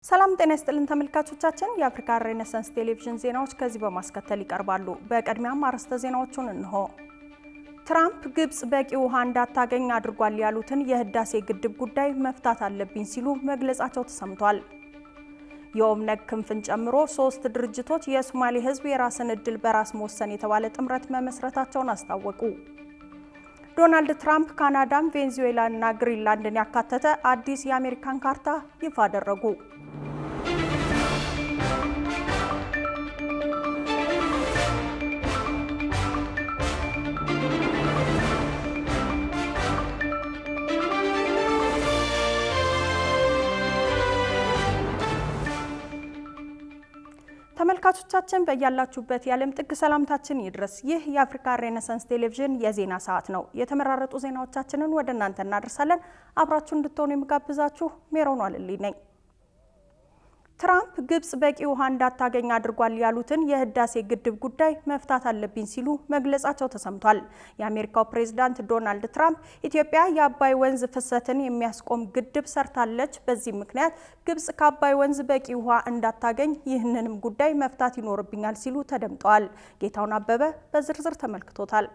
ሰላም ጤና ይስጥልን ተመልካቾቻችን የአፍሪካ ሬኔሳንስ ቴሌቪዥን ዜናዎች ከዚህ በማስከተል ይቀርባሉ። በቀድሚያም አርዕስተ ዜናዎቹን እንሆ። ትራምፕ ግብጽ በቂ ውሃ እንዳታገኝ አድርጓል ያሉትን የህዳሴ ግድብ ጉዳይ መፍታት አለብኝ ሲሉ መግለጻቸው ተሰምቷል። የኦብነግ ክንፍን ጨምሮ 3 ድርጅቶች የሶማሌ ህዝብ የራስን እድል በራስ መወሰን የተባለ ጥምረት መመስረታቸውን አስታወቁ። ዶናልድ ትራምፕ ካናዳን፣ ቬኔዙዌላን እና ግሪንላንድን ያካተተ አዲስ የአሜሪካን ካርታ ይፋ አደረጉ። ተመልካቾቻችን በያላችሁበት የዓለም ጥግ ሰላምታችን ይድረስ። ይህ የአፍሪካ ሬኔሳንስ ቴሌቪዥን የዜና ሰዓት ነው። የተመራረጡ ዜናዎቻችንን ወደ እናንተ እናደርሳለን። አብራችሁ እንድትሆኑ የምጋብዛችሁ ሜሮን ዋልልኝ ነኝ። ትራምፕ ግብጽ በቂ ውሃ እንዳታገኝ አድርጓል ያሉትን የህዳሴ ግድብ ጉዳይ መፍታት አለብኝ ሲሉ መግለጻቸው ተሰምቷል። የአሜሪካው ፕሬዝዳንት ዶናልድ ትራምፕ ኢትዮጵያ የአባይ ወንዝ ፍሰትን የሚያስቆም ግድብ ሰርታለች፣ በዚህ ምክንያት ግብጽ ከአባይ ወንዝ በቂ ውሃ እንዳታገኝ ይህንንም ጉዳይ መፍታት ይኖርብኛል ሲሉ ተደምጠዋል። ጌታውን አበበ በዝርዝር ተመልክቶታል።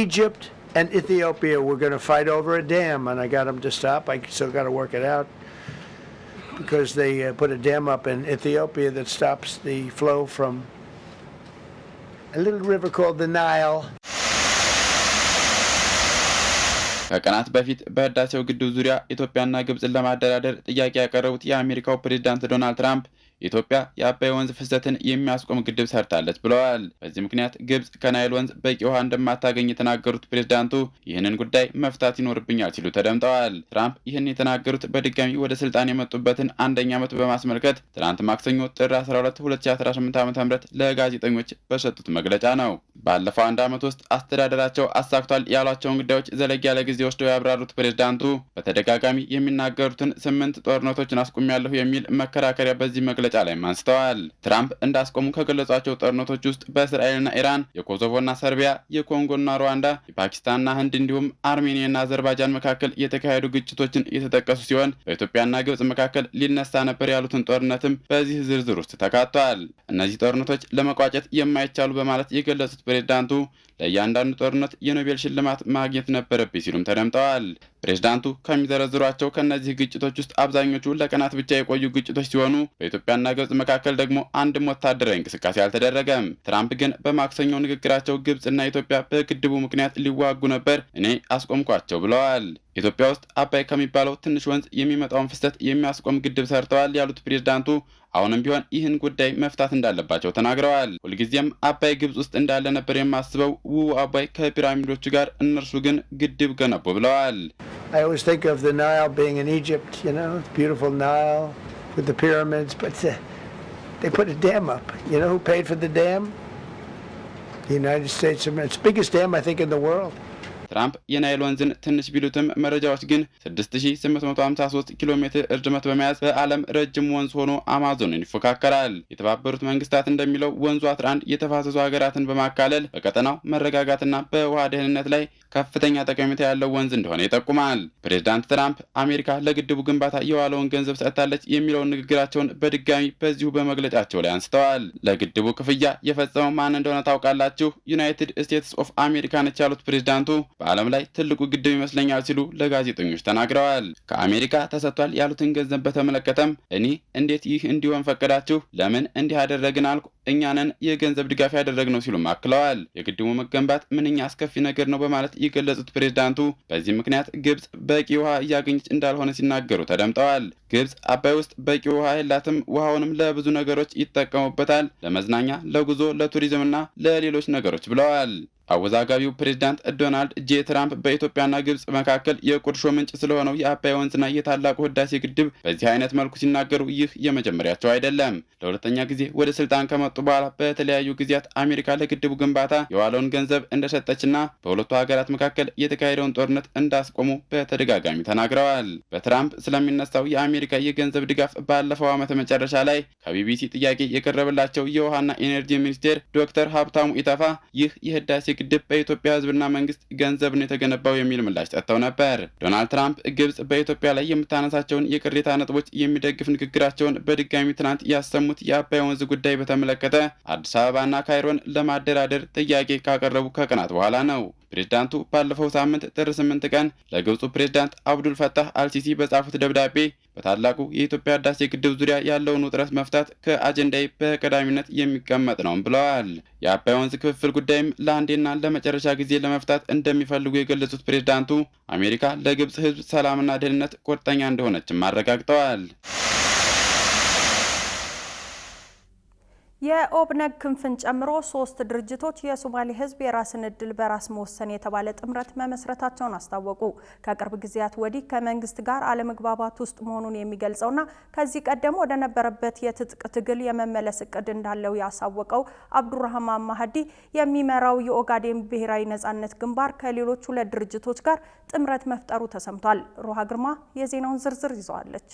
Egypt and Ethiopia were going to fight over a dam and I got them to stop. I still got to work it out. Because they put a dam up in Ethiopia that stops the flow from a little river called the Nile. ከቀናት በፊት በህዳሴው ግድብ ዙሪያ ኢትዮጵያና ግብጽን ለማደራደር ጥያቄ ያቀረቡት የአሜሪካው ፕሬዝዳንት ዶናልድ ትራምፕ ኢትዮጵያ የአባይ ወንዝ ፍሰትን የሚያስቆም ግድብ ሰርታለች ብለዋል። በዚህ ምክንያት ግብጽ ከናይል ወንዝ በቂ ውሃ እንደማታገኝ የተናገሩት ፕሬዝዳንቱ ይህንን ጉዳይ መፍታት ይኖርብኛል ሲሉ ተደምጠዋል። ትራምፕ ይህን የተናገሩት በድጋሚ ወደ ስልጣን የመጡበትን አንደኛ ዓመት በማስመልከት ትናንት ማክሰኞ ጥር 12 2018 ዓ.ም ለጋዜጠኞች በሰጡት መግለጫ ነው። ባለፈው አንድ ዓመት ውስጥ አስተዳደራቸው አሳክቷል ያሏቸውን ጉዳዮች ዘለግ ያለ ጊዜ ወስደው ያብራሩት ፕሬዝዳንቱ በተደጋጋሚ የሚናገሩትን 8 ጦርነቶችን አስቆሚያለሁ የሚል መከራከሪያ በዚህ መግለጫ ላይ አንስተዋል። ትራምፕ እንዳስቆሙ ከገለጿቸው ጦርነቶች ውስጥ በእስራኤልና ኢራን፣ የኮሶቮና ሰርቢያ፣ የኮንጎና ሩዋንዳ፣ የፓኪስታንና ህንድ እንዲሁም አርሜኒያና አዘርባይጃን መካከል የተካሄዱ ግጭቶችን የተጠቀሱ ሲሆን በኢትዮጵያና ግብጽ መካከል ሊነሳ ነበር ያሉትን ጦርነትም በዚህ ዝርዝር ውስጥ ተካቷል። እነዚህ ጦርነቶች ለመቋጨት የማይቻሉ በማለት የገለጹት ፕሬዝዳንቱ ለእያንዳንዱ ጦርነት የኖቤል ሽልማት ማግኘት ነበረብኝ ሲሉም ተደምጠዋል። ፕሬዝዳንቱ ከሚዘረዝሯቸው ከነዚህ ግጭቶች ውስጥ አብዛኞቹ ለቀናት ብቻ የቆዩ ግጭቶች ሲሆኑ በኢትዮጵያና ግብጽ መካከል ደግሞ አንድም ወታደራዊ እንቅስቃሴ አልተደረገም። ትራምፕ ግን በማክሰኞው ንግግራቸው ግብጽና ኢትዮጵያ በግድቡ ምክንያት ሊዋጉ ነበር፣ እኔ አስቆምኳቸው ብለዋል። ኢትዮጵያ ውስጥ አባይ ከሚባለው ትንሽ ወንዝ የሚመጣውን ፍሰት የሚያስቆም ግድብ ሰርተዋል ያሉት ፕሬዝዳንቱ አሁንም ቢሆን ይህን ጉዳይ መፍታት እንዳለባቸው ተናግረዋል። ሁልጊዜም አባይ ግብጽ ውስጥ እንዳለ ነበር የማስበው፣ ውው አባይ ከፒራሚዶቹ ጋር፣ እነርሱ ግን ግድብ ገነቡ ብለዋል። I always think of the Nile being in Egypt, you know, the beautiful Nile with the pyramids, but they put a dam up. You know who paid for the dam? The United States. It's the biggest dam, I think, in the world. ትራምፕ የናይል ወንዝን ትንሽ ቢሉትም መረጃዎች ግን 6853 ኪሎ ሜትር እርዝመት በመያዝ በዓለም ረጅም ወንዝ ሆኖ አማዞንን ይፎካከራል። የተባበሩት መንግስታት እንደሚለው ወንዙ 11 የተፋሰሱ ሀገራትን በማካለል በቀጠናው መረጋጋትና በውሃ ደህንነት ላይ ከፍተኛ ጠቀሜታ ያለው ወንዝ እንደሆነ ይጠቁማል። ፕሬዝዳንት ትራምፕ አሜሪካ ለግድቡ ግንባታ የዋለውን ገንዘብ ሰጥታለች የሚለውን ንግግራቸውን በድጋሚ በዚሁ በመግለጫቸው ላይ አንስተዋል። ለግድቡ ክፍያ የፈጸመው ማን እንደሆነ ታውቃላችሁ? ዩናይትድ ስቴትስ ኦፍ አሜሪካ ነች ያሉት ፕሬዝዳንቱ በዓለም ላይ ትልቁ ግድብ ይመስለኛል ሲሉ ለጋዜጠኞች ተናግረዋል። ከአሜሪካ ተሰጥቷል ያሉትን ገንዘብ በተመለከተም እኔ እንዴት ይህ እንዲሆን ፈቀዳችሁ? ለምን እንዲህ አደረግን አልኩ። እኛንን የገንዘብ ድጋፍ ያደረግነው ሲሉም አክለዋል። የግድቡ መገንባት ምንኛ አስከፊ ነገር ነው በማለት የገለጹት ፕሬዝዳንቱ በዚህ ምክንያት ግብጽ በቂ ውሃ እያገኘች እንዳልሆነ ሲናገሩ ተደምጠዋል። ግብጽ አባይ ውስጥ በቂ ውሃ የላትም፣ ውሃውንም ለብዙ ነገሮች ይጠቀሙበታል፣ ለመዝናኛ፣ ለጉዞ፣ ለቱሪዝምና ለሌሎች ነገሮች ብለዋል። አወዛጋቢው ፕሬዝዳንት ዶናልድ ጄ ትራምፕ በኢትዮጵያና ግብጽ መካከል የቁርሾ ምንጭ ስለሆነው የአባይ ወንዝና የታላቁ ህዳሴ ግድብ በዚህ አይነት መልኩ ሲናገሩ ይህ የመጀመሪያቸው አይደለም። ለሁለተኛ ጊዜ ወደ ስልጣን ከመጡ ከወጡ በኋላ በተለያዩ ጊዜያት አሜሪካ ለግድቡ ግንባታ የዋለውን ገንዘብ እንደሰጠችና በሁለቱ ሀገራት መካከል የተካሄደውን ጦርነት እንዳስቆሙ በተደጋጋሚ ተናግረዋል። በትራምፕ ስለሚነሳው የአሜሪካ የገንዘብ ድጋፍ ባለፈው ዓመት መጨረሻ ላይ ከቢቢሲ ጥያቄ የቀረበላቸው የውሃና ኢነርጂ ሚኒስቴር ዶክተር ሀብታሙ ኢተፋ ይህ የህዳሴ ግድብ በኢትዮጵያ ህዝብና መንግስት ገንዘብ ነው የተገነባው የሚል ምላሽ ሰጥተው ነበር። ዶናልድ ትራምፕ ግብጽ በኢትዮጵያ ላይ የምታነሳቸውን የቅሬታ ነጥቦች የሚደግፍ ንግግራቸውን በድጋሚ ትናንት ያሰሙት የአባይ ወንዝ ጉዳይ በተመለከተ አዲስ አበባና ካይሮን ለማደራደር ጥያቄ ካቀረቡ ከቀናት በኋላ ነው። ፕሬዝዳንቱ ባለፈው ሳምንት ጥር 8 ቀን ለግብፁ ፕሬዝዳንት አብዱል ፈታህ አልሲሲ በጻፉት ደብዳቤ በታላቁ የኢትዮጵያ ህዳሴ ግድብ ዙሪያ ያለውን ውጥረት መፍታት ከአጀንዳይ በቀዳሚነት የሚቀመጥ ነው ብለዋል። የአባይ ወንዝ ክፍፍል ጉዳይም ለአንዴና ለመጨረሻ ጊዜ ለመፍታት እንደሚፈልጉ የገለጹት ፕሬዝዳንቱ አሜሪካ ለግብፅ ህዝብ ሰላምና ደህንነት ቁርጠኛ እንደሆነችም አረጋግጠዋል። የኦብነግ ክንፍን ጨምሮ 3 ድርጅቶች የሶማሌ ህዝብ የራስን እድል በራስ መወሰን የተባለ ጥምረት መመስረታቸውን አስታወቁ። ከቅርብ ጊዜያት ወዲህ ከመንግስት ጋር አለመግባባት ውስጥ መሆኑን የሚገልጸውና ከዚህ ቀደም ወደ ነበረበት የትጥቅ ትግል የመመለስ እቅድ እንዳለው ያሳወቀው አብዱራህማን ማህዲ የሚመራው የኦጋዴን ብሔራዊ ነጻነት ግንባር ከሌሎች 2 ድርጅቶች ጋር ጥምረት መፍጠሩ ተሰምቷል። ሮሃ ግርማ የዜናውን ዝርዝር ይዘዋለች።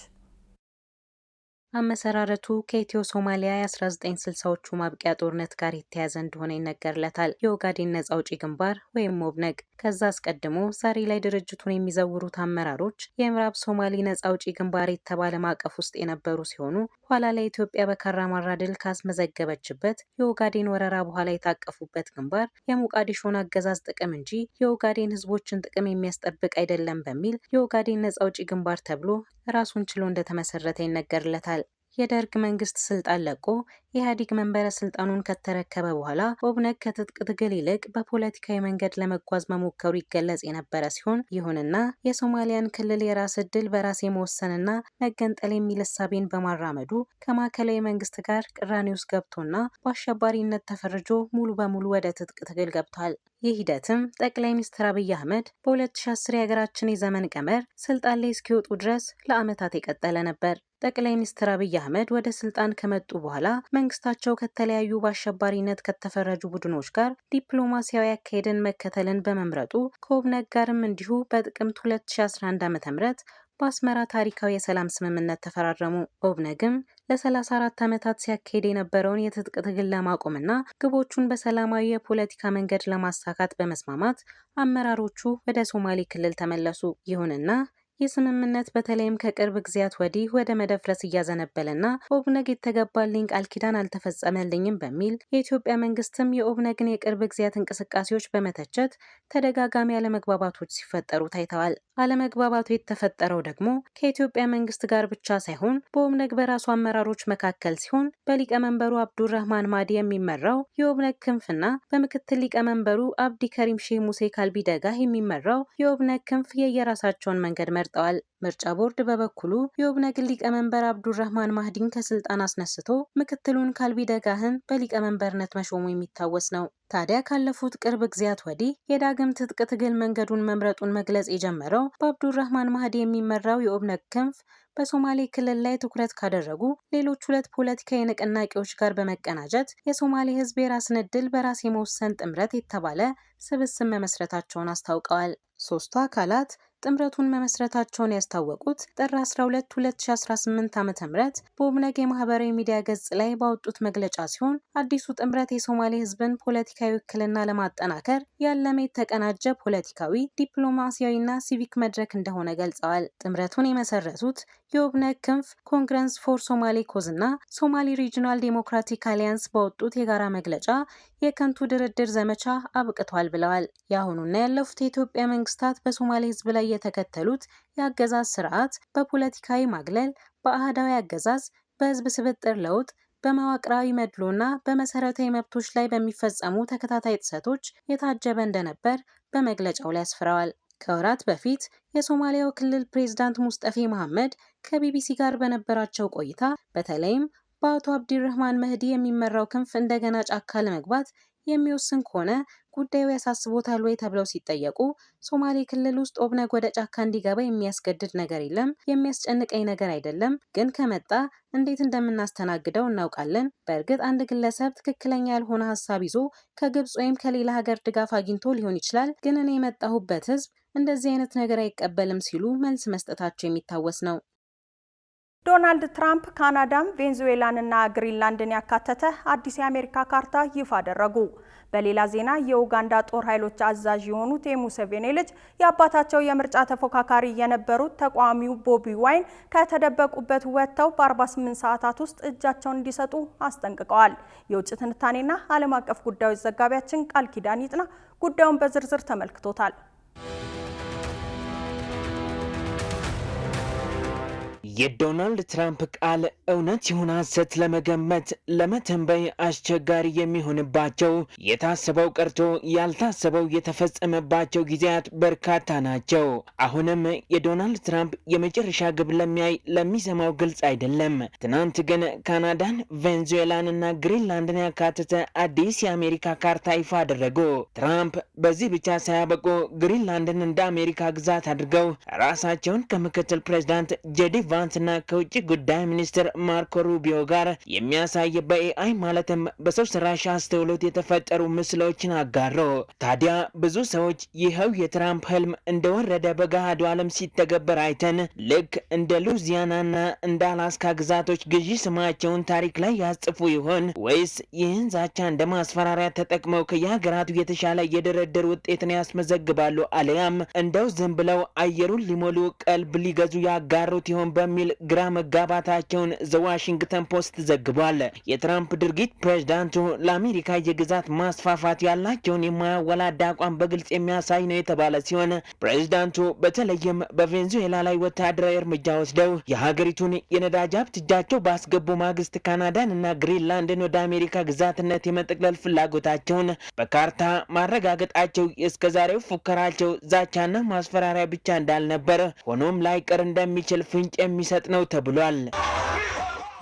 አመሰራረቱ ከኢትዮ ሶማሊያ የ1960ዎቹ ማብቂያ ጦርነት ጋር የተያያዘ እንደሆነ ይነገርለታል። የኦጋዴን ነጻ አውጪ ግንባር ወይም ኦብነግ ከዛ አስቀድሞ ዛሬ ላይ ድርጅቱን የሚዘውሩት አመራሮች የምዕራብ ሶማሌ ነጻ አውጪ ግንባር የተባለ ማዕቀፍ ውስጥ የነበሩ ሲሆኑ ኋላ ላይ ኢትዮጵያ በካራማራ ድል ካስመዘገበችበት የኦጋዴን ወረራ በኋላ የታቀፉበት ግንባር የሞቃዲሾን አገዛዝ ጥቅም እንጂ የኦጋዴን ህዝቦችን ጥቅም የሚያስጠብቅ አይደለም በሚል የኦጋዴን ነጻ አውጪ ግንባር ተብሎ ራሱን ችሎ እንደተመሰረተ ይነገርለታል። የደርግ መንግስት ስልጣን ለቆ ኢህአዴግ መንበረ ስልጣኑን ከተረከበ በኋላ ኦብነግ ከትጥቅ ትግል ይልቅ በፖለቲካዊ መንገድ ለመጓዝ መሞከሩ ይገለጽ የነበረ ሲሆን ይሁንና የሶማሊያን ክልል የራስ ዕድል በራስ የመወሰንና መገንጠል የሚል እሳቤን በማራመዱ ከማዕከላዊ መንግስት ጋር ቅራኔ ውስጥ ገብቶና በአሸባሪነት ተፈርጆ ሙሉ በሙሉ ወደ ትጥቅ ትግል ገብቷል። ይህ ሂደትም ጠቅላይ ሚኒስትር አብይ አህመድ በ2010 የሀገራችን የዘመን ቀመር ስልጣን ላይ እስኪወጡ ድረስ ለዓመታት የቀጠለ ነበር። ጠቅላይ ሚኒስትር አብይ አህመድ ወደ ስልጣን ከመጡ በኋላ መንግስታቸው ከተለያዩ በአሸባሪነት ከተፈረጁ ቡድኖች ጋር ዲፕሎማሲያዊ አካሄድን መከተልን በመምረጡ ከኦብነግ ጋርም እንዲሁ በጥቅምት 2011 ዓ.ም በአስመራ ታሪካዊ የሰላም ስምምነት ተፈራረሙ። ኦብነግም ለ34 ዓመታት ሲያካሄድ የነበረውን የትጥቅ ትግል ለማቆምና ግቦቹን በሰላማዊ የፖለቲካ መንገድ ለማሳካት በመስማማት አመራሮቹ ወደ ሶማሌ ክልል ተመለሱ። ይሁንና ይህ ስምምነት በተለይም ከቅርብ ጊዜያት ወዲህ ወደ መደፍረስ እያዘነበለና ኦብነግ የተገባልኝ ቃል ኪዳን አልተፈጸመልኝም በሚል የኢትዮጵያ መንግስትም የኦብነግን የቅርብ ጊዜያት እንቅስቃሴዎች በመተቸት ተደጋጋሚ አለመግባባቶች ሲፈጠሩ ታይተዋል። አለመግባባቱ የተፈጠረው ደግሞ ከኢትዮጵያ መንግስት ጋር ብቻ ሳይሆን በኦብነግ በራሱ አመራሮች መካከል ሲሆን በሊቀመንበሩ አብዱራህማን ማህዲ የሚመራው የኦብነግ ክንፍና በምክትል ሊቀመንበሩ አብዲ ከሪም ሼህ ሙሴ ካልቢ ደጋህ የሚመራው የኦብነግ ክንፍ የየራሳቸውን መንገድ መርጠዋል። ምርጫ ቦርድ በበኩሉ የኦብነግ ሊቀመንበር አብዱራህማን ማህዲን ከስልጣን አስነስቶ ምክትሉን ካልቢ ደጋህን በሊቀመንበርነት መሾሙ የሚታወስ ነው። ታዲያ ካለፉት ቅርብ ጊዜያት ወዲህ የዳግም ትጥቅ ትግል መንገዱን መምረጡን መግለጽ የጀመረው በአብዱራህማን ማህዲ የሚመራው የኦብነግ ክንፍ በሶማሌ ክልል ላይ ትኩረት ካደረጉ ሌሎች 2 ፖለቲካዊ ንቅናቄዎች ጋር በመቀናጀት የሶማሌ ህዝብ የራስን ዕድል በራስ የመወሰን ጥምረት የተባለ ስብስብ መመስረታቸውን አስታውቀዋል። 3ቱ አካላት ጥምረቱን መመስረታቸውን ያስታወቁት ጥር 12 2018 ዓ.ም በኦብነግ የማህበራዊ ሚዲያ ገጽ ላይ ባወጡት መግለጫ ሲሆን አዲሱ ጥምረት የሶማሌ ህዝብን ፖለቲካዊ ውክልና ለማጠናከር ያለመ የተቀናጀ ፖለቲካዊ፣ ዲፕሎማሲያዊና ሲቪክ መድረክ እንደሆነ ገልጸዋል። ጥምረቱን የመሰረቱት የኦብነግ ክንፍ፣ ኮንግረስ ፎር ሶማሌ ኮዝ እና ሶማሊ ሪጂናል ዴሞክራቲክ አሊያንስ ባወጡት የጋራ መግለጫ የከንቱ ድርድር ዘመቻ አብቅቷል ብለዋል። የአሁኑና ያለፉት የኢትዮጵያ መንግስታት በሶማሌ ህዝብ ላይ የተከተሉት የአገዛዝ ስርዓት በፖለቲካዊ ማግለል፣ በአህዳዊ አገዛዝ፣ በህዝብ ስብጥር ለውጥ፣ በመዋቅራዊ መድሎና በመሰረታዊ መብቶች ላይ በሚፈጸሙ ተከታታይ ጥሰቶች የታጀበ እንደነበር በመግለጫው ላይ አስፍረዋል። ከወራት በፊት የሶማሊያው ክልል ፕሬዝዳንት ሙስጠፌ መሐመድ ከቢቢሲ ጋር በነበራቸው ቆይታ በተለይም በአቶ አብዲራህማን መህዲ የሚመራው ክንፍ እንደገና ጫካ ለመግባት የሚወስን ከሆነ ጉዳዩ ያሳስቦታል ወይ ተብለው ሲጠየቁ ሶማሌ ክልል ውስጥ ኦብነግ ወደ ጫካ እንዲገባ የሚያስገድድ ነገር የለም፣ የሚያስጨንቀኝ ነገር አይደለም፣ ግን ከመጣ እንዴት እንደምናስተናግደው እናውቃለን። በእርግጥ አንድ ግለሰብ ትክክለኛ ያልሆነ ሀሳብ ይዞ ከግብጽ ወይም ከሌላ ሀገር ድጋፍ አግኝቶ ሊሆን ይችላል፣ ግን እኔ የመጣሁበት ህዝብ እንደዚህ አይነት ነገር አይቀበልም ሲሉ መልስ መስጠታቸው የሚታወስ ነው። ዶናልድ ትራምፕ ካናዳን፣ ቬንዙዌላንና ግሪንላንድን ያካተተ አዲስ የአሜሪካ ካርታ ይፋ አደረጉ። በሌላ ዜና የኡጋንዳ ጦር ኃይሎች አዛዥ የሆኑት የሙሴቬኒ ልጅ የአባታቸው የምርጫ ተፎካካሪ የነበሩት ተቃዋሚው ቦቢ ዋይን ከተደበቁበት ወጥተው በ48 ሰዓታት ውስጥ እጃቸውን እንዲሰጡ አስጠንቅቀዋል። የውጭ ትንታኔና ዓለም አቀፍ ጉዳዮች ዘጋቢያችን ቃል ኪዳን ይጥና ጉዳዩን በዝርዝር ተመልክቶታል። የዶናልድ ትራምፕ ቃል እውነት ይሁን ሐሰት ለመገመት ለመተንበይ አስቸጋሪ የሚሆንባቸው የታሰበው ቀርቶ ያልታሰበው የተፈጸመባቸው ጊዜያት በርካታ ናቸው። አሁንም የዶናልድ ትራምፕ የመጨረሻ ግብ ለሚያይ ለሚሰማው ግልጽ አይደለም። ትናንት ግን ካናዳን፣ ቬንዙዌላን እና ግሪንላንድን ያካተተ አዲስ የአሜሪካ ካርታ ይፋ አደረጉ። ትራምፕ በዚህ ብቻ ሳያበቁ ግሪንላንድን እንደ አሜሪካ ግዛት አድርገው ራሳቸውን ከምክትል ፕሬዚዳንት ጄዲ ቫንስ እና ከውጭ ጉዳይ ሚኒስትር ማርኮ ሩቢዮ ጋር የሚያሳይ በኤአይ ማለትም በሰው ሰራሽ አስተውሎት የተፈጠሩ ምስሎችን አጋሩ። ታዲያ ብዙ ሰዎች ይኸው የትራምፕ ህልም እንደወረደ በገሃዱ ዓለም ሲተገበር አይተን ልክ እንደ ሉዚያናና እንደ አላስካ ግዛቶች ግዢ ስማቸውን ታሪክ ላይ ያጽፉ ይሆን ወይስ ይህን ዛቻ እንደ ማስፈራሪያ ተጠቅመው ከየሀገራቱ የተሻለ የድርድር ውጤትን ያስመዘግባሉ አሊያም እንደው ዝም ብለው አየሩን ሊሞሉ ቀልብ ሊገዙ ያጋሩት ይሆን በሚል ግራ መጋባታቸውን ዘዋሽንግተን ፖስት ዘግቧል። የትራምፕ ድርጊት ፕሬዝዳንቱ ለአሜሪካ የግዛት ማስፋፋት ያላቸውን የማያወላዳ አቋም በግልጽ የሚያሳይ ነው የተባለ ሲሆን ፕሬዝዳንቱ በተለይም በቬንዙዌላ ላይ ወታደራዊ እርምጃ ወስደው የሀገሪቱን የነዳጅ ሀብት እጃቸው ባስገቡ ማግስት ካናዳን እና ግሪንላንድን ወደ አሜሪካ ግዛትነት የመጠቅለል ፍላጎታቸውን በካርታ ማረጋገጣቸው እስከዛሬው ፉከራቸው ዛቻና ማስፈራሪያ ብቻ እንዳልነበር ሆኖም ላይቀር እንደሚችል ፍንጭ የሚሰጥ ነው ተብሏል።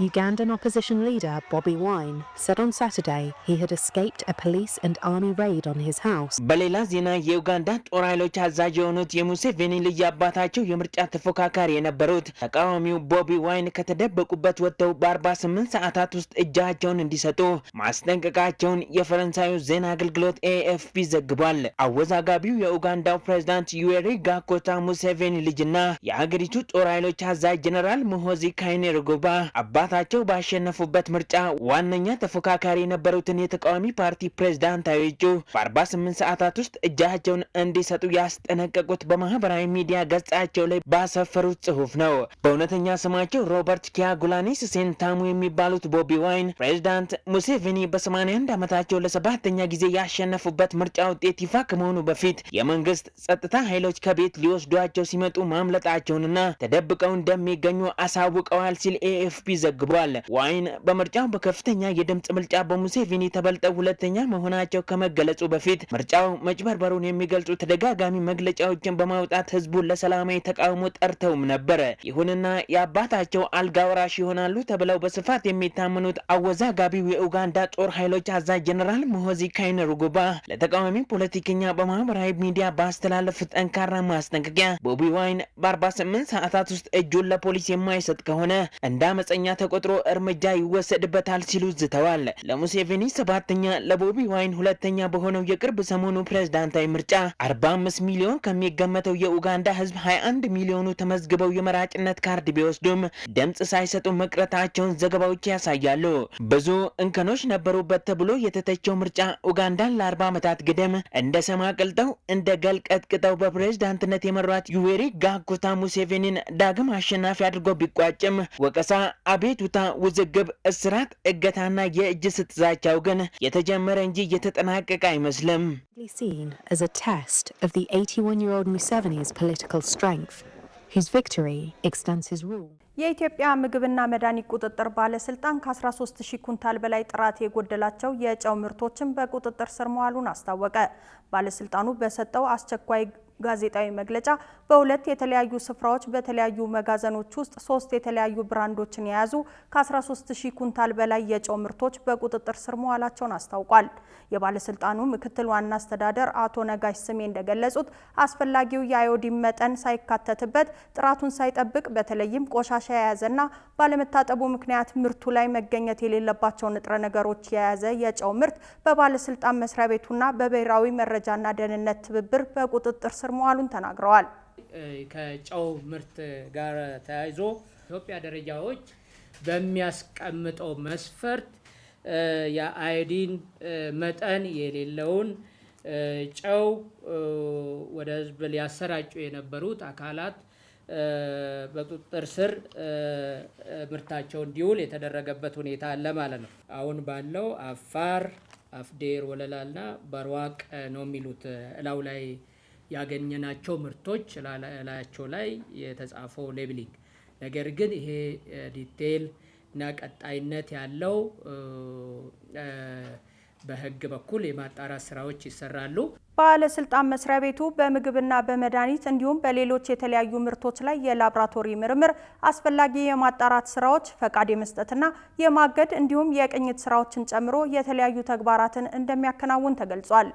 Ugandan opposition leader Bobi Wine said on Saturday he had escaped a police and army raid on his house. በሌላ ዜና የኡጋንዳ ጦር ኃይሎች አዛዥ የሆኑት የሙሴቬኒ ልጅ አባታቸው የምርጫ ተፎካካሪ የነበሩት ተቃዋሚው ቦቢ ዋይን ከተደበቁበት ወጥተው በ48 ሰዓታት ውስጥ እጃቸውን እንዲሰጡ ማስጠንቀቃቸውን የፈረንሳዩ ዜና አገልግሎት ኤኤፍፒ ዘግቧል። አወዛጋቢው የኡጋንዳው ፕሬዝዳንት ዩዌሪ ጋኮታ ሙሴቬኒ ልጅና የሀገሪቱ ጦር ኃይሎች አዛዥ ጀነራል ሙሆዚ ካይኔሩጉባ ታቸው ባሸነፉበት ምርጫ ዋነኛ ተፎካካሪ የነበሩትን የተቃዋሚ ፓርቲ ፕሬዝዳንታዊ እጩ በ48 ሰዓታት ውስጥ እጃቸውን እንዲሰጡ ያስጠነቀቁት በማህበራዊ ሚዲያ ገጻቸው ላይ ባሰፈሩት ጽሑፍ ነው። በእውነተኛ ስማቸው ሮበርት ኪያጉላኒስ ሴንታሙ የሚባሉት ቦቢ ዋይን ፕሬዝዳንት ሙሴቬኒ በ81 ዓመታቸው ለሰባተኛ ጊዜ ያሸነፉበት ምርጫ ውጤት ይፋ ከመሆኑ በፊት የመንግስት ጸጥታ ኃይሎች ከቤት ሊወስዷቸው ሲመጡ ማምለጣቸውንና ተደብቀው እንደሚገኙ አሳውቀዋል ሲል ኤኤፍፒ ዘግቧል። ዋይን በምርጫው በከፍተኛ የድምጽ ምልጫ በሙሴቬኒ ተበልጠው ሁለተኛ መሆናቸው ከመገለጹ በፊት ምርጫው መጭበርበሩን የሚገልጹ ተደጋጋሚ መግለጫዎችን በማውጣት ህዝቡን ለሰላማዊ ተቃውሞ ጠርተውም ነበር። ይሁንና የአባታቸው አልጋ ወራሽ ይሆናሉ ተብለው በስፋት የሚታመኑት አወዛጋቢው የኡጋንዳ ጦር ኃይሎች አዛዥ ጀነራል ሙሆዚ ካይኔሩጉባ ለተቃዋሚ ፖለቲከኛ በማህበራዊ ሚዲያ ባስተላለፉ ጠንካራ ማስጠንቀቂያ ቦቢ ዋይን በ48 ሰዓታት ውስጥ እጁን ለፖሊስ የማይሰጥ ከሆነ እንደ አመፀኛ ተቆጥሮ እርምጃ ይወሰድበታል ሲሉ ዝተዋል። ለሙሴቬኒ ሰባተኛ ለቦቢ ዋይን ሁለተኛ በሆነው የቅርብ ሰሞኑ ፕሬዝዳንታዊ ምርጫ 45 ሚሊዮን ከሚገመተው የኡጋንዳ ህዝብ 21 ሚሊዮኑ ተመዝግበው የመራጭነት ካርድ ቢወስዱም ድምጽ ሳይሰጡ መቅረታቸውን ዘገባዎች ያሳያሉ። ብዙ እንከኖች ነበሩበት ተብሎ የተተቸው ምርጫ ኡጋንዳን ለ40 ዓመታት ግድም እንደ ሰማ ቀልጠው እንደ ገል ቀጥቅጠው በፕሬዝዳንትነት የመሯት ዩዌሪ ጋኮታ ሙሴቬኒን ዳግም አሸናፊ አድርጎ ቢቋጭም ወቀሳ፣ አቤቱታ፣ ውዝግብ፣ እስራት፣ እገታና የእጅ ስትዛቻው ግን የተጀመረ እንጂ የተጠናቀቀ አይመስልም። Seen as a test of the 81-year-old Museveni's political strength, whose victory extends his rule. የኢትዮጵያ ምግብና መድኃኒት ቁጥጥር ባለስልጣን ከ13000 ኩንታል በላይ ጥራት የጎደላቸው የጨው ምርቶችን በቁጥጥር ስር መዋሉን አስታወቀ። ባለስልጣኑ በሰጠው አስቸኳይ ጋዜጣዊ መግለጫ በሁለት የተለያዩ ስፍራዎች በተለያዩ መጋዘኖች ውስጥ 3 የተለያዩ ብራንዶችን የያዙ ከ13000 ኩንታል በላይ የጨው ምርቶች በቁጥጥር ስር መዋላቸውን አስታውቋል። የባለስልጣኑ ምክትል ዋና አስተዳደር አቶ ነጋሽ ስሜ እንደገለጹት አስፈላጊው የአዮዲን መጠን ሳይካተትበት ጥራቱን ሳይጠብቅ በተለይም ቆሻሻ የያዘና ባለመታጠቡ ምክንያት ምርቱ ላይ መገኘት የሌለባቸው ንጥረ ነገሮች የያዘ የጨው ምርት በባለስልጣን መስሪያ ቤቱና በብሔራዊ መረጃና ደህንነት ትብብር በቁጥጥር ስር መዋሉን ተናግረዋል። ከጨው ምርት ጋር ተያይዞ ኢትዮጵያ ደረጃዎች በሚያስቀምጠው መስፈርት የአዮዲን መጠን የሌለውን ጨው ወደ ህዝብ ሊያሰራጩ የነበሩት አካላት በቁጥጥር ስር ምርታቸው እንዲውል የተደረገበት ሁኔታ አለ ማለት ነው። አሁን ባለው አፋር፣ አፍዴር፣ ወለላና በርዋቅ ነው የሚሉት እላው ላይ ያገኘናቸው ምርቶች ላያቸው ላይ የተጻፈው ሌብሊንግ። ነገር ግን ይሄ ዲቴል እና ቀጣይነት ያለው በህግ በኩል የማጣራት ስራዎች ይሰራሉ። ባለስልጣን መስሪያ ቤቱ በምግብና በመድኃኒት እንዲሁም በሌሎች የተለያዩ ምርቶች ላይ የላብራቶሪ ምርምር፣ አስፈላጊ የማጣራት ስራዎች፣ ፈቃድ የመስጠትና የማገድ እንዲሁም የቅኝት ስራዎችን ጨምሮ የተለያዩ ተግባራትን እንደሚያከናውን ተገልጿል።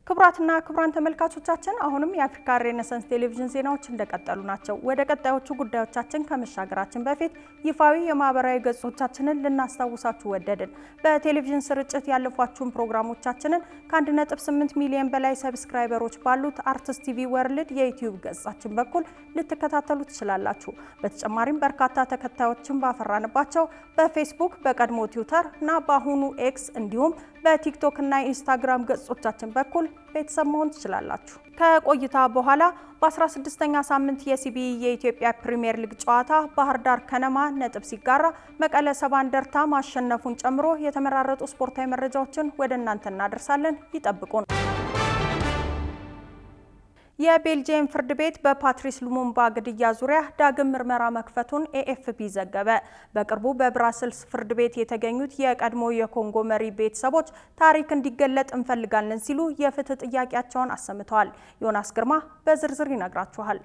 ክቡራትና ክቡራን ተመልካቾቻችን አሁንም የአፍሪካ ሬኔሳንስ ቴሌቪዥን ዜናዎች እንደቀጠሉ ናቸው። ወደ ቀጣዮቹ ጉዳዮቻችን ከመሻገራችን በፊት ይፋዊ የማህበራዊ ገጾቻችንን ልናስታውሳችሁ ወደድን። በቴሌቪዥን ስርጭት ያለፏችሁን ፕሮግራሞቻችንን ከ1.8 ሚሊዮን በላይ ሰብስክራይበሮች ባሉት አርትስ ቲቪ ወርልድ የዩቲዩብ ገጻችን በኩል ልትከታተሉ ትችላላችሁ። በተጨማሪም በርካታ ተከታዮችን ባፈራንባቸው በፌስቡክ፣ በቀድሞ ትዊተር እና በአሁኑ ኤክስ እንዲሁም በቲክቶክ እና ኢንስታግራም ገጾቻችን በኩል ቤተሰብ መሆን ትችላላችሁ። ከቆይታ በኋላ በ16ኛ ሳምንት የሲቢኢ የኢትዮጵያ ፕሪሚየር ሊግ ጨዋታ ባህር ዳር ከነማ ነጥብ ሲጋራ መቀለ ሰባ እንደርታ ማሸነፉን ጨምሮ የተመራረጡ ስፖርታዊ መረጃዎችን ወደ እናንተ እናደርሳለን። ይጠብቁን። የቤልጂየም ፍርድ ቤት በፓትሪስ ሉሙምባ ግድያ ዙሪያ ዳግም ምርመራ መክፈቱን ኤኤፍፒ ዘገበ። በቅርቡ በብራስልስ ፍርድ ቤት የተገኙት የቀድሞ የኮንጎ መሪ ቤተሰቦች ታሪክ እንዲገለጥ እንፈልጋለን ሲሉ የፍትህ ጥያቄያቸውን አሰምተዋል። ዮናስ ግርማ በዝርዝር ይነግራችኋል።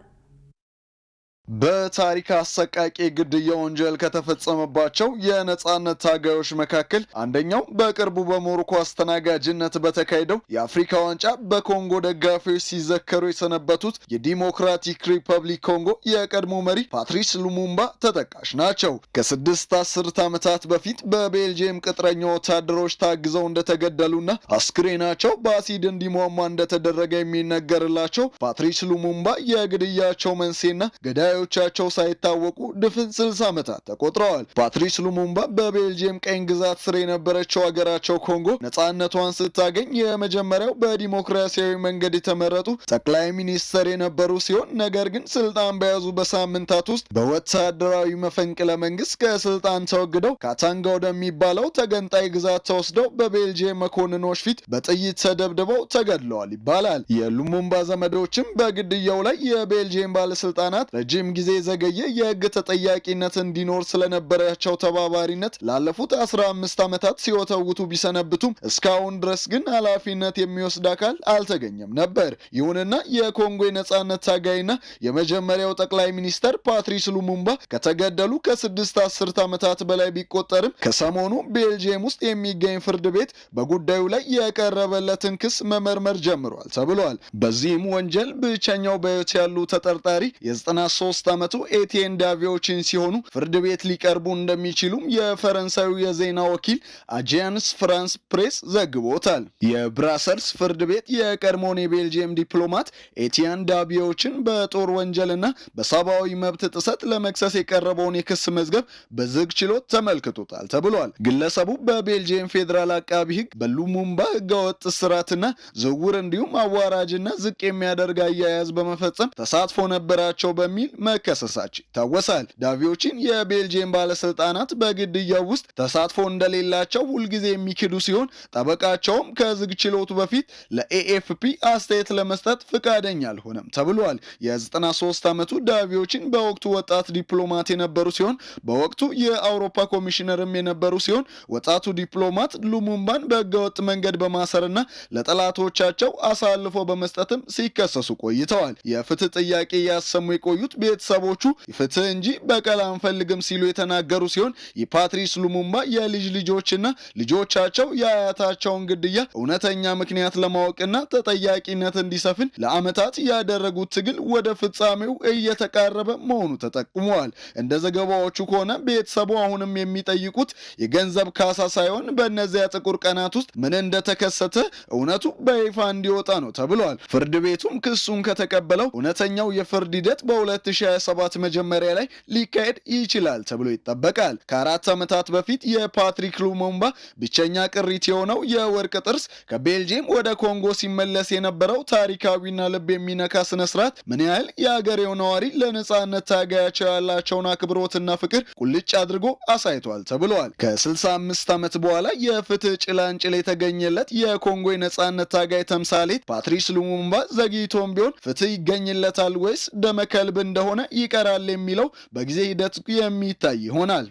በታሪክ አሰቃቂ ግድያ ወንጀል ከተፈጸመባቸው የነጻነት ታጋዮች መካከል አንደኛው በቅርቡ በሞሮኮ አስተናጋጅነት በተካሄደው የአፍሪካ ዋንጫ በኮንጎ ደጋፊዎች ሲዘከሩ የሰነበቱት የዲሞክራቲክ ሪፐብሊክ ኮንጎ የቀድሞ መሪ ፓትሪስ ሉሙምባ ተጠቃሽ ናቸው። ከ6 አስርት ዓመታት በፊት በቤልጂየም ቅጥረኛ ወታደሮች ታግዘው እንደተገደሉና አስክሬናቸው በአሲድ እንዲሟሟ እንደተደረገ የሚነገርላቸው ፓትሪስ ሉሙምባ የግድያቸው መንስኤና ገዳዮቻቸው ሳይታወቁ ድፍን 60 ዓመታት ተቆጥረዋል። ፓትሪስ ሉሙምባ በቤልጂየም ቀኝ ግዛት ስር የነበረችው ሀገራቸው ኮንጎ ነጻነቷን ስታገኝ የመጀመሪያው በዲሞክራሲያዊ መንገድ የተመረጡ ጠቅላይ ሚኒስትር የነበሩ ሲሆን ነገር ግን ስልጣን በያዙ በሳምንታት ውስጥ በወታደራዊ መፈንቅለ መንግስት ከስልጣን ተወግደው ካታንጋ ወደሚባለው ተገንጣይ ግዛት ተወስደው በቤልጂየም መኮንኖች ፊት በጥይት ተደብድበው ተገድለዋል ይባላል። የሉሙምባ ዘመዶችም በግድያው ላይ የቤልጂየም ባለስልጣናት ረጅም ጊዜ ዘገየ የህግ ተጠያቂነት እንዲኖር ስለነበራቸው ተባባሪነት ላለፉት 15 ዓመታት ሲወተውቱ ቢሰነብቱም እስካሁን ድረስ ግን ኃላፊነት የሚወስድ አካል አልተገኘም ነበር። ይሁንና የኮንጎ የነጻነት ታጋይና የመጀመሪያው ጠቅላይ ሚኒስተር ፓትሪስ ሉሙምባ ከተገደሉ ከ6 አስርት ዓመታት በላይ ቢቆጠርም ከሰሞኑ ቤልጂየም ውስጥ የሚገኝ ፍርድ ቤት በጉዳዩ ላይ የቀረበለትን ክስ መመርመር ጀምሯል ተብሏል። በዚህም ወንጀል ብቸኛው በህይወት ያሉ ተጠርጣሪ የ93 ዓመቱ ኤቲየን ዳቪዎችን ሲሆኑ ፍርድ ቤት ሊቀርቡ እንደሚችሉም የፈረንሳዩ የዜና ወኪል አጃንስ ፍራንስ ፕሬስ ዘግቦታል። የብራሰልስ ፍርድ ቤት የቀድሞውን የቤልጂየም ዲፕሎማት ኤቲየን ዳቪዎችን በጦር ወንጀልና በሰብአዊ መብት ጥሰት ለመክሰስ የቀረበውን የክስ መዝገብ በዝግ ችሎት ተመልክቶታል ተብሏል። ግለሰቡ በቤልጂየም ፌዴራል አቃቢ ህግ በሉሙምባ ህገወጥ እስራትና ዝውውር እንዲሁም አዋራጅና ዝቅ የሚያደርግ አያያዝ በመፈጸም ተሳትፎ ነበራቸው በሚል መከሰሳቸው ይታወሳል። ዳቪዎችን የቤልጂየም ባለስልጣናት በግድያው ውስጥ ተሳትፎ እንደሌላቸው ሁልጊዜ የሚክዱ ሲሆን ጠበቃቸውም ከዝግ ችሎቱ በፊት ለኤኤፍፒ አስተያየት ለመስጠት ፍቃደኛ አልሆነም ተብሏል። የ93 ዓመቱ ዳቪዎችን በወቅቱ ወጣት ዲፕሎማት የነበሩ ሲሆን በወቅቱ የአውሮፓ ኮሚሽነርም የነበሩ ሲሆን ወጣቱ ዲፕሎማት ሉሙምባን በህገወጥ መንገድ በማሰርና ለጠላቶቻቸው አሳልፎ በመስጠትም ሲከሰሱ ቆይተዋል። የፍትህ ጥያቄ ያሰሙ የቆዩት ቤተሰቦቹ ፍትህ እንጂ በቀል አንፈልግም ሲሉ የተናገሩ ሲሆን የፓትሪስ ሉሙምባ የልጅ ልጆችና ልጆቻቸው የአያታቸውን ግድያ እውነተኛ ምክንያት ለማወቅና ተጠያቂነት እንዲሰፍን ለዓመታት ያደረጉት ትግል ወደ ፍጻሜው እየተቃረበ መሆኑ ተጠቁመዋል። እንደ ዘገባዎቹ ከሆነ ቤተሰቡ አሁንም የሚጠይቁት የገንዘብ ካሳ ሳይሆን በእነዚያ ጥቁር ቀናት ውስጥ ምን እንደተከሰተ እውነቱ በይፋ እንዲወጣ ነው ተብሏል። ፍርድ ቤቱም ክሱን ከተቀበለው እውነተኛው የፍርድ ሂደት በ2027 መጀመሪያ ላይ ሊካሄድ ይችላል ተብሎ ይጠበቃል። ከ4 ዓመታት በፊት የፓትሪክ ሉሙምባ ብቸኛ ቅሪት የሆነው የወርቅ ጥርስ ከቤልጂየም ወደ ኮንጎ ሲመለስ የነበረው ታሪካዊና ልብ የሚነካ ስነ ስርዓት ምን ያህል የአገሬው ነዋሪ ለነጻነት ታጋያቸው ያላቸውን አክብሮትና ፍቅር ቁልጭ አድርጎ አሳይቷል ተብሏል። ከ65 ዓመት በኋላ የፍትህ ጭላንጭል የተገኘለት የኮንጎ የነጻነት ታጋይ ተምሳሌት ፓትሪስ ሉሙምባ ዘግይቶም ቢሆን ፍትህ ይገኝለታል ወይስ ደመከልብ እንደሆነ ይቀራል የሚለው በጊዜ ሂደት የሚታይ ይሆናል።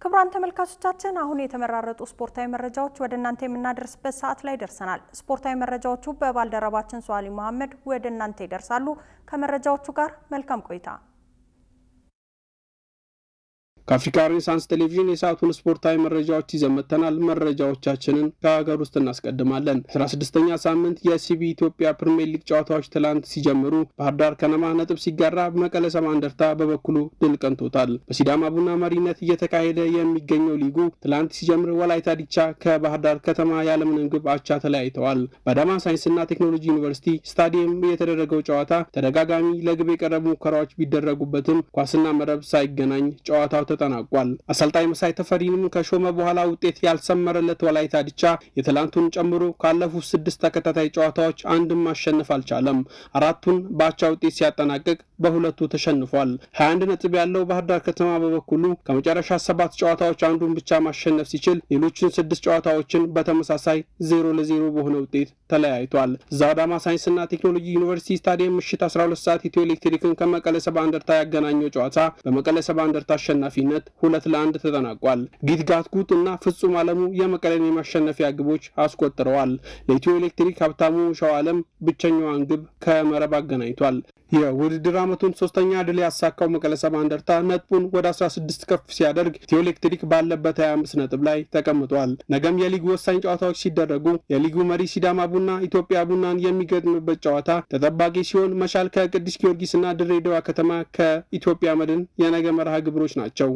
ክቡራን ተመልካቾቻችን አሁን የተመራረጡ ስፖርታዊ መረጃዎች ወደ እናንተ የምናደርስበት ሰዓት ላይ ደርሰናል። ስፖርታዊ መረጃዎቹ በባልደረባችን ሷሊ መሐመድ ወደ እናንተ ይደርሳሉ። ከመረጃዎቹ ጋር መልካም ቆይታ። ከአፍሪካ ሬኔሳንስ ቴሌቪዥን የሰዓቱን ስፖርታዊ መረጃዎች ይዘን መጥተናል። መረጃዎቻችንን ከሀገር ውስጥ እናስቀድማለን። 16ኛ ሳምንት የሲቢ ኢትዮጵያ ፕሪሚየር ሊግ ጨዋታዎች ትላንት ሲጀምሩ ባህር ዳር ከነማ ነጥብ ሲጋራ መቀለ ሰባ እንደርታ በበኩሉ ድል ቀንቶታል። በሲዳማ ቡና መሪነት እየተካሄደ የሚገኘው ሊጉ ትላንት ሲጀምር ወላይታ ዲቻ ከባህር ዳር ከተማ ያለምንም ግብ አቻ ተለያይተዋል። በአዳማ ሳይንስና ቴክኖሎጂ ዩኒቨርሲቲ ስታዲየም የተደረገው ጨዋታ ተደጋጋሚ ለግብ የቀረቡ ሙከራዎች ቢደረጉበትም ኳስና መረብ ሳይገናኝ ጨዋታው ተጠናቋል። አሰልጣኝ መሳይ ተፈሪንም ከሾመ በኋላ ውጤት ያልሰመረለት ወላይታ ዲቻ የትላንቱን ጨምሮ ካለፉት 6 ተከታታይ ጨዋታዎች አንድም ማሸነፍ አልቻለም። 4ቱን በአቻ ውጤት ሲያጠናቅቅ በሁለቱ ተሸንፏል። 21 ነጥብ ያለው ባህር ዳር ከተማ በበኩሉ ከመጨረሻ 7 ጨዋታዎች አንዱን ብቻ ማሸነፍ ሲችል ሌሎችን 6 ጨዋታዎችን በተመሳሳይ 0-0 በሆነ ውጤት ተለያይቷል። አዳማ ሳይንስና ቴክኖሎጂ ዩኒቨርሲቲ ስታዲየም ምሽት 12 ሰዓት ኢትዮ ኤሌክትሪክን ከመቀለ ሰባ እንደርታ ያገናኘው ጨዋታ በመቀለ ሰባ እንደርታ አሸናፊነት 2-1 ተጠናቋል። ጊትጋትጉት እና ፍጹም አለሙ የመቀለን የማሸነፊያ ግቦች አስቆጥረዋል። ለኢትዮ ኤሌክትሪክ ሀብታሙ ሸዋለም ብቸኛዋን ግብ ከመረብ አገናኝቷል። የውድድር ዓመቱን 3ኛ ድል ያሳካው መቀለ ሰባ እንደርታ ነጥቡን ወደ 16 ከፍ ሲያደርግ ኢትዮ ኤሌክትሪክ ባለበት 25 ነጥብ ላይ ተቀምጧል። ነገም የሊጉ ወሳኝ ጨዋታዎች ሲደረጉ የሊጉ መሪ ሲዳማ ቡና ኢትዮጵያ ቡናን የሚገጥምበት ጨዋታ ተጠባቂ ሲሆን መቻል ከቅዱስ ጊዮርጊስና ድሬዳዋ ከተማ ከኢትዮጵያ መድን የነገ መርሃ ግብሮች ናቸው።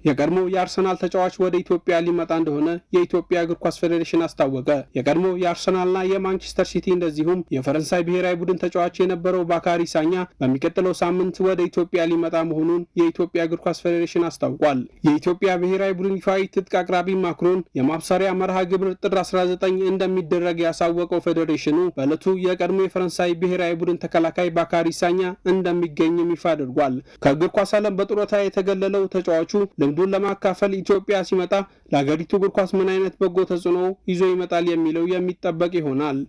የቀድሞ የአርሰናል ተጫዋች ወደ ኢትዮጵያ ሊመጣ እንደሆነ የኢትዮጵያ እግር ኳስ ፌዴሬሽን አስታወቀ። የቀድሞ የአርሰናልና የማንቸስተር ሲቲ እንደዚሁም የፈረንሳይ ብሔራዊ ቡድን ተጫዋች የነበረው ባካሪ ሳኛ በሚቀጥለው ሳምንት ወደ ኢትዮጵያ ሊመጣ መሆኑን የኢትዮጵያ እግር ኳስ ፌዴሬሽን አስታውቋል። የኢትዮጵያ ብሔራዊ ቡድን ይፋዊ ትጥቅ አቅራቢ ማክሮን የማብሰሪያ መርሃ ግብር ጥር 19 እንደሚደረግ ያሳወቀው ፌዴሬሽኑ በዕለቱ የቀድሞ የፈረንሳይ ብሔራዊ ቡድን ተከላካይ ባካሪ ሳኛ እንደሚገኝም ይፋ አድርጓል። ከእግር ኳስ ዓለም በጡረታ የተገለለው ተጫዋቹ ልምዱን ለማካፈል ኢትዮጵያ ሲመጣ ለሀገሪቱ እግር ኳስ ምን አይነት በጎ ተጽዕኖ ይዞ ይመጣል የሚለው የሚጠበቅ ይሆናል።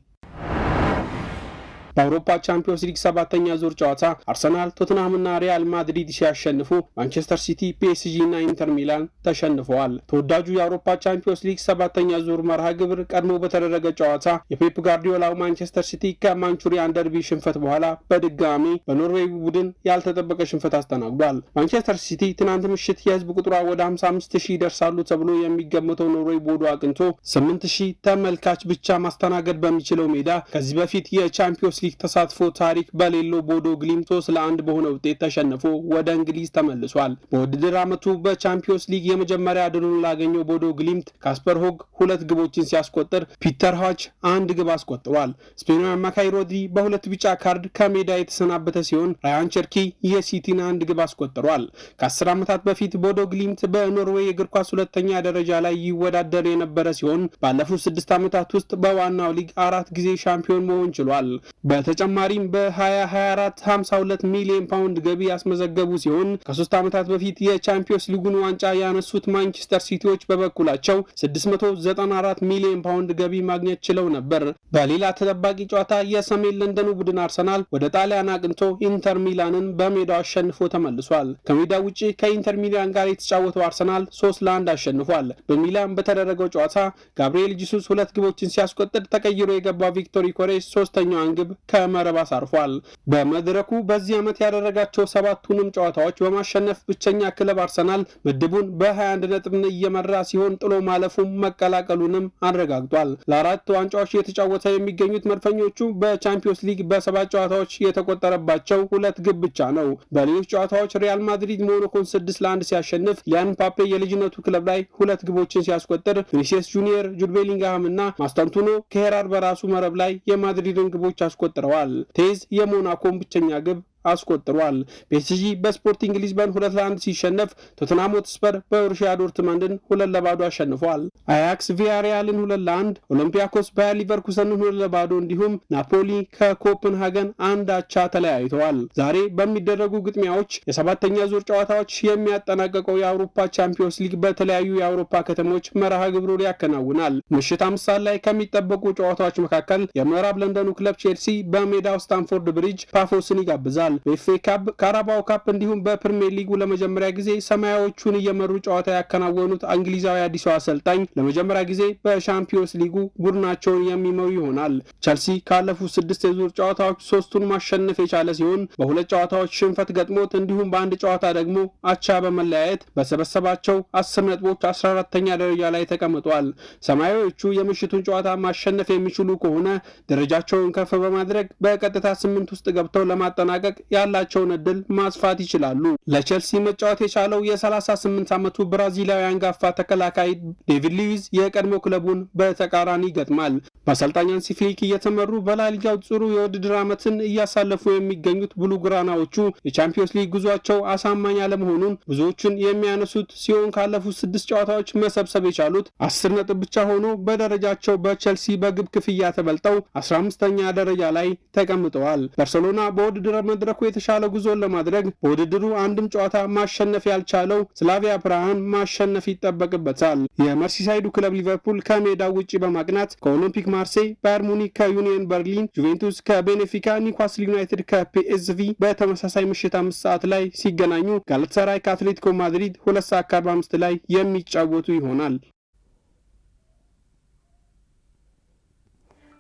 በአውሮፓ ቻምፒዮንስ ሊግ 7ኛ ዙር ጨዋታ አርሰናል፣ ቶትንሃምና ሪያል ማድሪድ ሲያሸንፉ ማንቸስተር ሲቲ፣ ፒኤስጂ እና ኢንተር ሚላን ተሸንፈዋል። ተወዳጁ የአውሮፓ ቻምፒዮንስ ሊግ 7ኛ ዙር መርሃ ግብር ቀድሞ በተደረገ ጨዋታ የፔፕ ጋርዲዮላው ማንቸስተር ሲቲ ከማንቹሪያን ደርቢ ሽንፈት በኋላ በድጋሚ በኖርዌይ ቡድን ያልተጠበቀ ሽንፈት አስተናግዷል። ማንቸስተር ሲቲ ትናንት ምሽት የህዝብ ቁጥሯ ወደ 55,000 ይደርሳሉ ተብሎ የሚገመተው ኖርዌይ ቦዶ አቅንቶ 8,000 ተመልካች ብቻ ማስተናገድ በሚችለው ሜዳ ከዚህ በፊት የቻምፒዮንስ ሊግ ተሳትፎ ታሪክ በሌለው ቦዶ ግሊምት 3-1 በሆነ ውጤት ተሸንፎ ወደ እንግሊዝ ተመልሷል። በውድድር ዓመቱ በቻምፒዮንስ ሊግ የመጀመሪያ ድሉን ላገኘው ቦዶ ግሊምት ካስፐር ሆግ 2 ግቦችን ሲያስቆጥር ፒተር ሃች 1 ግብ አስቆጥሯል። ስፔናዊ አማካይ ሮድሪ በ2 ቢጫ ካርድ ከሜዳ የተሰናበተ ሲሆን ራያን ቸርኪ የሲቲን 1 ግብ አስቆጥሯል። ከ10 ዓመታት በፊት ቦዶ ግሊምት በኖርዌይ እግር ኳስ 2ኛ ደረጃ ላይ ይወዳደር የነበረ ሲሆን ባለፉት 6 ዓመታት ውስጥ በዋናው ሊግ 4 ጊዜ ሻምፒዮን መሆን ችሏል። በተጨማሪም በ2024 52 ሚሊዮን ፓውንድ ገቢ ያስመዘገቡ ሲሆን ከ3 ዓመታት በፊት የቻምፒዮንስ ሊጉን ዋንጫ ያነሱት ማንቸስተር ሲቲዎች በበኩላቸው 694 ሚሊዮን ፓውንድ ገቢ ማግኘት ችለው ነበር። በሌላ ተጠባቂ ጨዋታ የሰሜን ለንደኑ ቡድን አርሰናል ወደ ጣሊያን አቅንቶ ኢንተር ሚላንን በሜዳው አሸንፎ ተመልሷል። ከሜዳው ውጪ ከኢንተር ሚላን ጋር የተጫወተው አርሰናል 3-1 አሸንፏል። በሚላን በተደረገው ጨዋታ ጋብሪኤል ጂሱስ 2 ግቦችን ሲያስቆጥር ተቀይሮ የገባው ቪክቶር ዮኬሬስ 3ኛዋን ግብ ከመረብ አሳርፏል። በመድረኩ በዚህ ዓመት ያደረጋቸው 7ቱንም ጨዋታዎች በማሸነፍ ብቸኛ ክለብ አርሰናል ምድቡን በ21 ነጥብ እየመራ ሲሆን ጥሎ ማለፉም መቀላቀሉንም አረጋግጧል። ለአራት ዋንጫዎች የተጫወተ የሚገኙት መድፈኞቹ በቻምፒዮንስ ሊግ በ7 ጨዋታዎች የተቆጠረባቸው 2 ግብ ብቻ ነው። በሌሎች ጨዋታዎች ሪያል ማድሪድ ሞናኮን 6-1 ሲያሸንፍ ሊያን ፓፔ የልጅነቱ ክለብ ላይ 2 ግቦችን ሲያስቆጥር ቪኒሲየስ ጁኒየር፣ ጁድ ቤሊንግሃም እና ማስታንቱኖ ከሄራር በራሱ መረብ ላይ የማድሪድን ግቦች አስቆጥረዋል። ቴዝ የሞናኮን ብቸኛ ግብ አስቆጥሯል። ፒኤስጂ በስፖርቲንግ ሊዝበን 2-1 ሲሸነፍ ቶተንሃም ሆትስፐር በቦሩሲያ ዶርትመንድን 2-0 አሸንፏል። አያክስ ቪያሪያልን 2-1፣ ኦሎምፒያኮስ ባየር ሊቨርኩሰንን 2-0 እንዲሁም ናፖሊ ከኮፐንሃገን 1-1 ተለያይተዋል። ዛሬ በሚደረጉ ግጥሚያዎች የ7ኛ ዙር ጨዋታዎች የሚያጠናቀቀው የአውሮፓ ቻምፒዮንስ ሊግ በተለያዩ የአውሮፓ ከተሞች መርሃ ግብሩን ያከናውናል። ምሽት 5 ሰዓት ላይ ከሚጠበቁ ጨዋታዎች መካከል የምዕራብ ለንደኑ ክለብ ቼልሲ በሜዳው ስታንፎርድ ብሪጅ ፓፎስን ይጋብዛል። በኤፍኤ ካፕ፣ ካራባው ካፕ እንዲሁም በፕሪሚየር ሊጉ ለመጀመሪያ ጊዜ ሰማያዎቹን እየመሩ ጨዋታ ያከናወኑት እንግሊዛዊ አዲሱ አሰልጣኝ ለመጀመሪያ ጊዜ በሻምፒዮንስ ሊጉ ቡድናቸውን የሚመሩ ይሆናል። ቸልሲ ካለፉት 6 የዙር ጨዋታዎች 3ቱን ማሸነፍ የቻለ ሲሆን በ2 ጨዋታዎች ሽንፈት ገጥሞት እንዲሁም በአንድ ጨዋታ ደግሞ አቻ በመለያየት በሰበሰባቸው 10 ነጥቦች 14ኛ ደረጃ ላይ ተቀምጧል። ሰማያዊዎቹ የምሽቱን ጨዋታ ማሸነፍ የሚችሉ ከሆነ ደረጃቸውን ከፍ በማድረግ በቀጥታ 8 ውስጥ ገብተው ለማጠናቀቅ ያላቸውን እድል ማስፋት ይችላሉ። ለቸልሲ መጫወት የቻለው የ38 ዓመቱ ብራዚላዊ አንጋፋ ተከላካይ ዴቪድ ሉዊዝ የቀድሞ ክለቡን በተቃራኒ ይገጥማል። በአሰልጣኝ ሃንሲ ፍሊክ እየተመሩ በላሊጋው ጥሩ የውድድር ዓመትን እያሳለፉ የሚገኙት ብሉግራናዎቹ የቻምፒዮንስ ሊግ ጉዟቸው አሳማኝ አለመሆኑን ብዙዎችን የሚያነሱት ሲሆን ካለፉት 6 ጨዋታዎች መሰብሰብ የቻሉት 10 ነጥብ ብቻ ሆኖ በደረጃቸው በቸልሲ በግብ ክፍያ ተበልጠው 15ኛ ደረጃ ላይ ተቀምጠዋል። ባርሴሎና በውድድር መድረኩ የተሻለ ጉዞን ለማድረግ በውድድሩ አንድም ጨዋታ ማሸነፍ ያልቻለው ስላቪያ ፕራሃን ማሸነፍ ይጠበቅበታል። የመርሲሳይዱ ክለብ ሊቨርፑል ከሜዳው ውጪ በማቅናት ከኦሎምፒክ ማርሴይ፣ ባየር ሙኒክ ከዩኒየን በርሊን፣ ጁቬንቱስ ከቤኔፊካ፣ ኒውካስል ዩናይትድ ከፒኤስቪ በተመሳሳይ ምሽት 5 ሰዓት ላይ ሲገናኙ ጋላታሳራይ ከአትሌቲኮ ማድሪድ 2:45 ላይ የሚጫወቱ ይሆናል።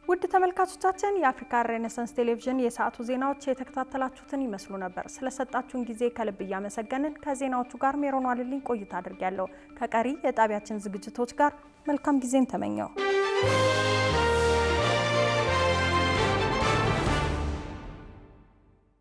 ውድ ተመልካቾቻችን የአፍሪካ ሬኔሳንስ ቴሌቪዥን የሰዓቱ ዜናዎች የተከታተላችሁትን ይመስሉ ነበር። ስለሰጣችሁን ጊዜ ከልብ እያመሰገንን ከዜናዎቹ ጋር ሜሮን ዋልልኝ ቆይታ አድርጊያለሁ። ከቀሪ የጣቢያችን ዝግጅቶች ጋር መልካም ጊዜን ተመኘው።